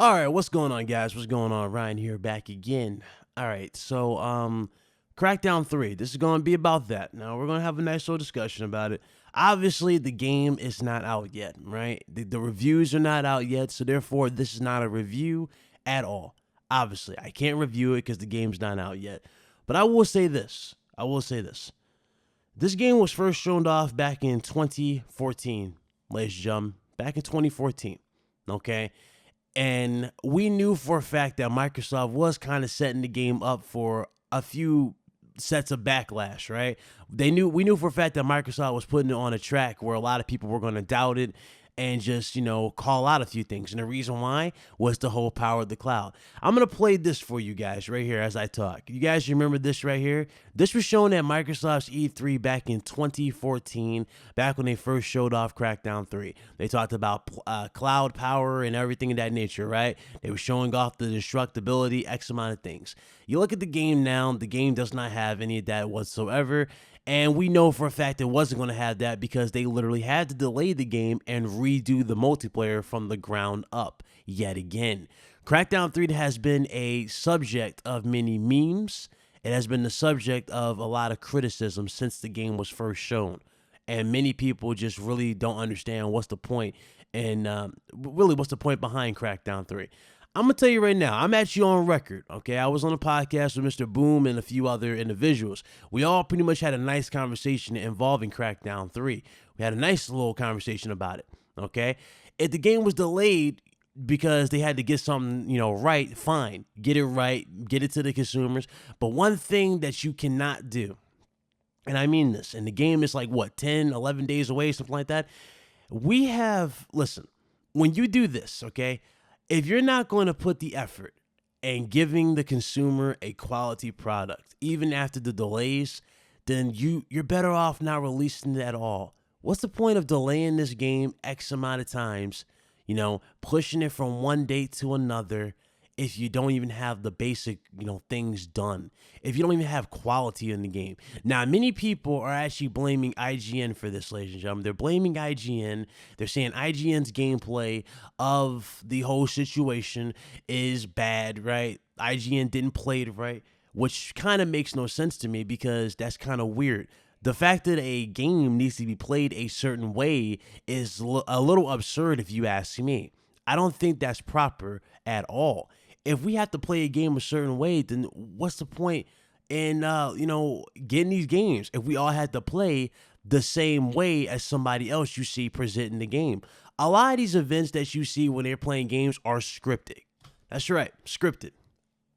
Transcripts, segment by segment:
All right, what's going on, guys? What's going on? Ryan here, back again. All right, so Crackdown 3. This is going to be about that. Now, we're going to have a nice little discussion about it. Obviously, the game is not out yet, right? The reviews are not out yet, so therefore, this is not a review at all. Obviously, I can't review it because the game's not out yet. But I will say this. This game was first shown off back in 2014, ladies and gentlemen. Back in 2014, okay? And we knew for a fact that Microsoft was kind of setting the game up for a few sets of backlash, right? We knew for a fact that Microsoft was putting it on a track where a lot of people were going to doubt it and just, call out a few things. And the reason why was the whole power of the cloud. I'm going to play this for you guys right here as I talk. You guys remember this right here? This was shown at Microsoft's E3 back in 2014, back when they first showed off Crackdown 3. They talked about cloud power and everything of that nature, right? They were showing off the destructibility, X amount of things. You look at the game now, the game does not have any of that whatsoever. And we know for a fact it wasn't going to have that because they literally had to delay the game and redo the multiplayer from the ground up yet again. Crackdown 3 has been a subject of many memes. It has been the subject of a lot of criticism since the game was first shown. And many people just really don't understand what's the point and really what's the point behind Crackdown 3. I'm going to tell you right now, I'm actually on record, okay? I was on a podcast with Mr. Boom and a few other individuals. We all pretty much had a nice conversation involving Crackdown 3. We had a nice little conversation about it, okay? If the game was delayed because they had to get something, right, fine. Get it right, get it to the consumers. But one thing that you cannot do, and I mean this, and the game is like, 10, 11 days away, something like that. Listen, when you do this, okay, if you're not going to put the effort in giving the consumer a quality product, even after the delays, then you're better off not releasing it at all. What's the point of delaying this game X amount of times, pushing it from one date to another if you don't even have the basic, things done, if you don't even have quality in the game. Now, many people are actually blaming IGN for this, ladies and gentlemen. They're blaming IGN. They're saying IGN's gameplay of the whole situation is bad, right? IGN didn't play it right, which kind of makes no sense to me because that's kind of weird. The fact that a game needs to be played a certain way is a little absurd if you ask me. I don't think that's proper at all. If we have to play a game a certain way, then what's the point in, getting these games if we all had to play the same way as somebody else you see presenting the game? A lot of these events that you see when they're playing games are scripted. That's right, scripted.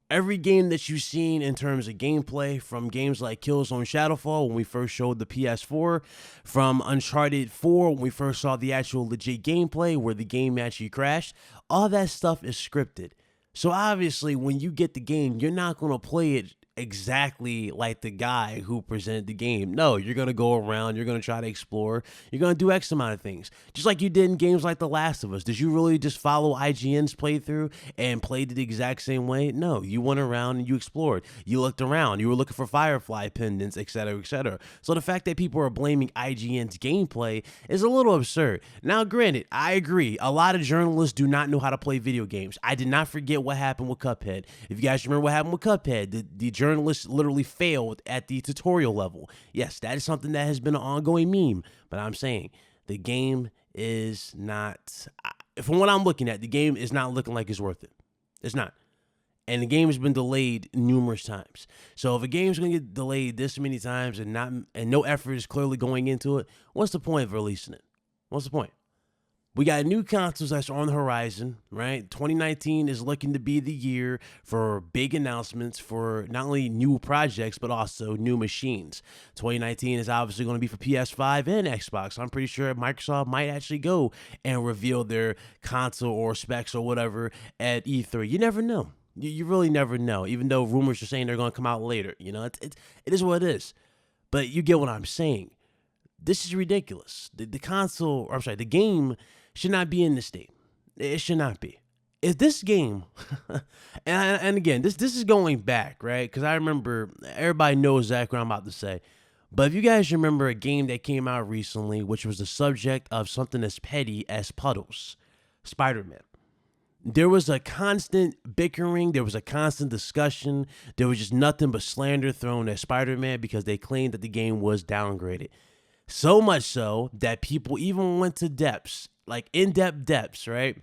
Every game that you've seen in terms of gameplay, from games like Killzone Shadowfall when we first showed the PS4, from Uncharted 4 when we first saw the actual legit gameplay where the game actually crashed, all that stuff is scripted. So obviously, when you get the game, you're not going to play it exactly like the guy who presented the game. No, you're going to go around, you're going to try to explore, you're going to do X amount of things. Just like you did in games like The Last of Us. Did you really just follow IGN's playthrough and played it the exact same way? No, you went around and you explored. You looked around, you were looking for Firefly pendants, etc., etc. So the fact that people are blaming IGN's gameplay is a little absurd. Now, granted, I agree. A lot of journalists do not know how to play video games. I did not forget what happened with Cuphead. If you guys remember what happened with Cuphead, the journalists literally failed at the tutorial level. Yes, that is something that has been an ongoing meme, but I'm saying the game is not, from what I'm looking at, the game is not looking like it's worth it. It's not. And the game has been delayed numerous times. So if a game's going to get delayed this many times and no effort is clearly going into it, what's the point of releasing it? What's the point? We got new consoles that's on the horizon, right? 2019 is looking to be the year for big announcements for not only new projects, but also new machines. 2019 is obviously going to be for PS5 and Xbox. I'm pretty sure Microsoft might actually go and reveal their console or specs or whatever at E3. You never know. You really never know, even though rumors are saying they're going to come out later. It is what it is. But you get what I'm saying. This is ridiculous. The game should not be in this state. It should not be. If this game, and again, this is going back, right? Because I remember, everybody knows exactly what I'm about to say. But if you guys remember a game that came out recently, which was the subject of something as petty as puddles, Spider-Man. There was a constant bickering. There was a constant discussion. There was just nothing but slander thrown at Spider-Man because they claimed that the game was downgraded. So much so that people even went to depths, like in-depth depths, right?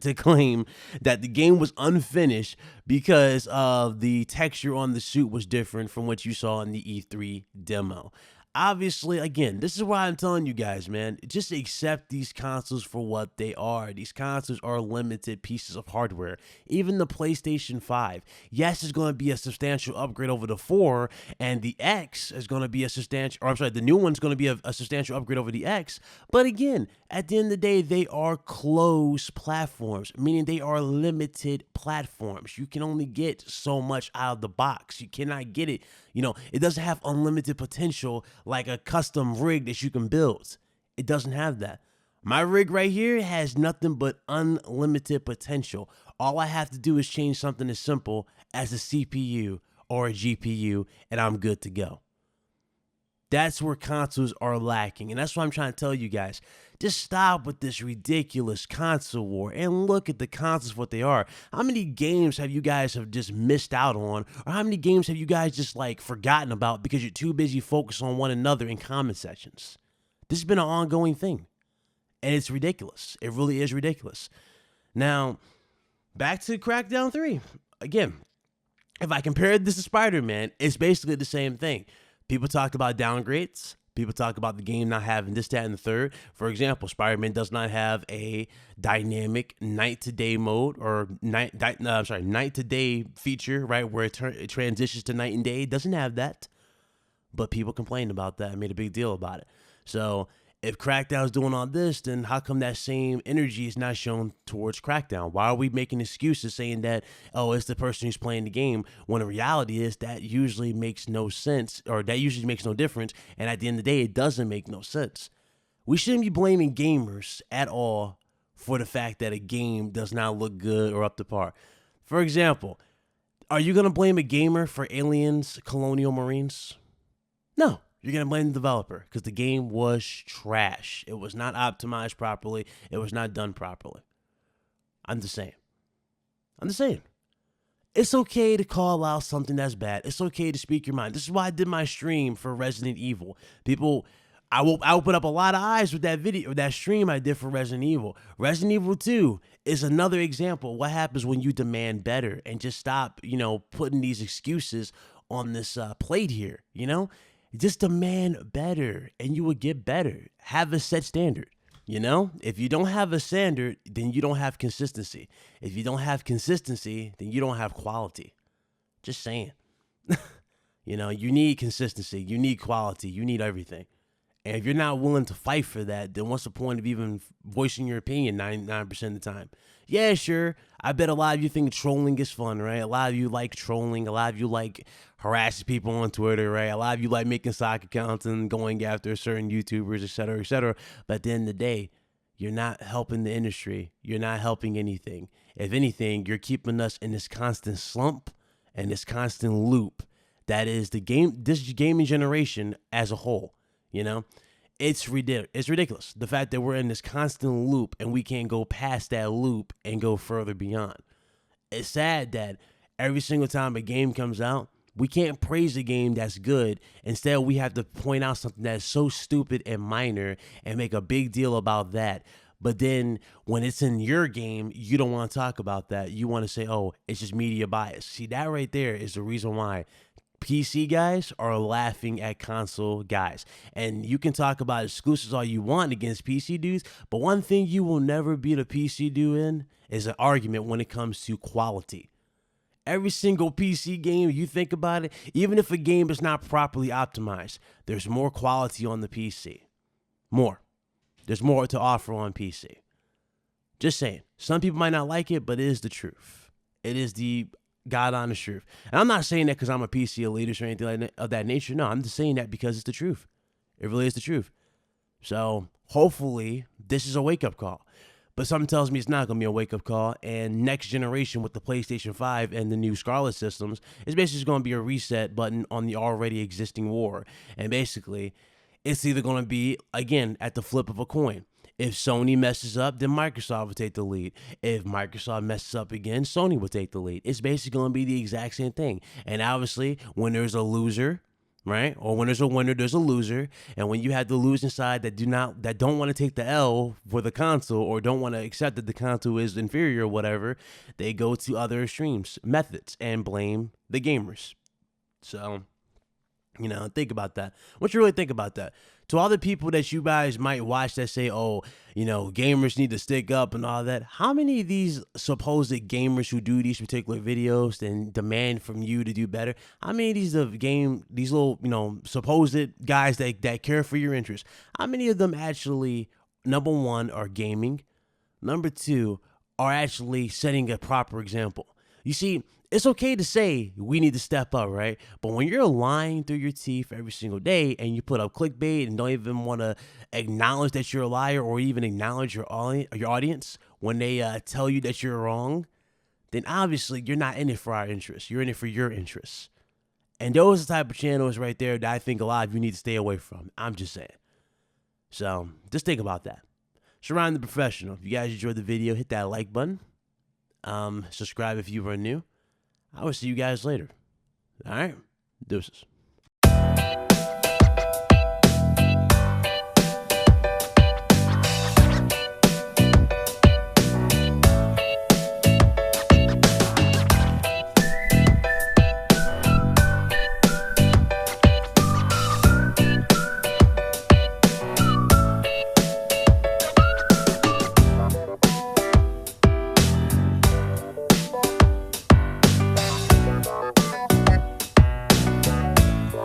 To claim that the game was unfinished because of the texture on the suit was different from what you saw in the E3 demo. Obviously, again, this is why I'm telling you guys, man, just accept these consoles for what they are. These consoles are limited pieces of hardware. Even the PlayStation 5, yes, it's going to be a substantial upgrade over the 4, and the X is going to be a substantial, or I'm sorry, the new one's going to be a substantial upgrade over the X. But again, at the end of the day, they are closed platforms, meaning they are limited platforms. You can only get so much out of the box. You cannot get it. It doesn't have unlimited potential like a custom rig that you can build. It doesn't have that. My rig right here has nothing but unlimited potential. All I have to do is change something as simple as a CPU or a GPU, and I'm good to go. That's where consoles are lacking. And that's what I'm trying to tell you guys. Just stop with this ridiculous console war and look at the consoles for what they are. How many games have you guys have just missed out on? Or how many games have you guys just forgotten about because you're too busy focused on one another in comment sections? This has been an ongoing thing. And it's ridiculous. It really is ridiculous. Now, back to Crackdown 3. Again, if I compared this to Spider-Man, it's basically the same thing. People talk about downgrades. People talk about the game not having this, that, and the third. For example, Spider-Man does not have a dynamic night-to-day mode or night-to-day feature, right, where it transitions to night and day. It doesn't have that. But people complained about that and made a big deal about it. So if Crackdown's doing all this, then how come that same energy is not shown towards Crackdown? Why are we making excuses saying that, oh, it's the person who's playing the game, when the reality is that usually makes no sense, or that usually makes no difference, and at the end of the day, it doesn't make no sense. We shouldn't be blaming gamers at all for the fact that a game does not look good or up to par. For example, are you going to blame a gamer for Aliens Colonial Marines? No. You're going to blame the developer because the game was trash. It was not optimized properly. It was not done properly. I'm just saying. It's okay to call out something that's bad. It's okay to speak your mind. This is why I did my stream for Resident Evil. I opened up a lot of eyes with that video, that stream I did for Resident Evil. Resident Evil 2 is another example of what happens when you demand better and just stop, putting these excuses on this plate here, Just demand better and you will get better. Have a set standard. If you don't have a standard, then you don't have consistency. If you don't have consistency, then you don't have quality. Just saying. You need consistency. You need quality. You need everything. And if you're not willing to fight for that, then what's the point of even voicing your opinion 99% of the time? Yeah, sure. I bet a lot of you think trolling is fun, right? A lot of you like trolling. A lot of you like harassing people on Twitter, right? A lot of you like making sock accounts and going after certain YouTubers, et cetera, et cetera. But at the end of the day, you're not helping the industry. You're not helping anything. If anything, you're keeping us in this constant slump and this constant loop that is this gaming generation as a whole. It's ridiculous. The fact that we're in this constant loop and we can't go past that loop and go further beyond. It's sad that every single time a game comes out, we can't praise a game that's good. Instead, we have to point out something that's so stupid and minor and make a big deal about that. But then when it's in your game, you don't want to talk about that. You want to say, oh, it's just media bias. See, that right there is the reason why PC guys are laughing at console guys. And you can talk about exclusives all you want against PC dudes, but one thing you will never beat a PC dude in is an argument when it comes to quality. Every single PC game, you think about it, even if a game is not properly optimized, there's more quality on the PC. There's more to offer on PC. Just saying. Some people might not like it, but it is the truth. It is the God honest truth. And I'm not saying that because I'm a PC elitist or anything of that nature. No, I'm just saying that because it's the truth. It really is the truth. So hopefully this is a wake-up call. But something tells me it's not going to be a wake-up call. And next generation with the PlayStation 5 and the new Scarlet systems is basically just going to be a reset button on the already existing war. And basically, it's either going to be, again, at the flip of a coin. If Sony messes up, then Microsoft will take the lead. If Microsoft messes up again, Sony will take the lead. It's basically going to be the exact same thing. And obviously, when there's a loser, right? Or when there's a winner, there's a loser. And when you have the losing side that don't want to take the L for the console or don't want to accept that the console is inferior or whatever, they go to other extremes, methods, and blame the gamers. So, think about that. What you really think about that? To all the people that you guys might watch that say, oh, gamers need to stick up and all that, how many of these supposed gamers who do these particular videos and demand from you to do better, how many of these little, supposed guys that care for your interests, how many of them actually, number one, are gaming, number two, are actually setting a proper example? You see, it's okay to say we need to step up, right? But when you're lying through your teeth every single day and you put up clickbait and don't even want to acknowledge that you're a liar or even acknowledge your audience when they tell you that you're wrong, then obviously you're not in it for our interests. You're in it for your interests. And those are the type of channels right there that I think a lot of you need to stay away from. I'm just saying. So just think about that. Sherron the Professional. If you guys enjoyed the video, hit that like button. Subscribe if you are new. I will see you guys later. All right? Deuces.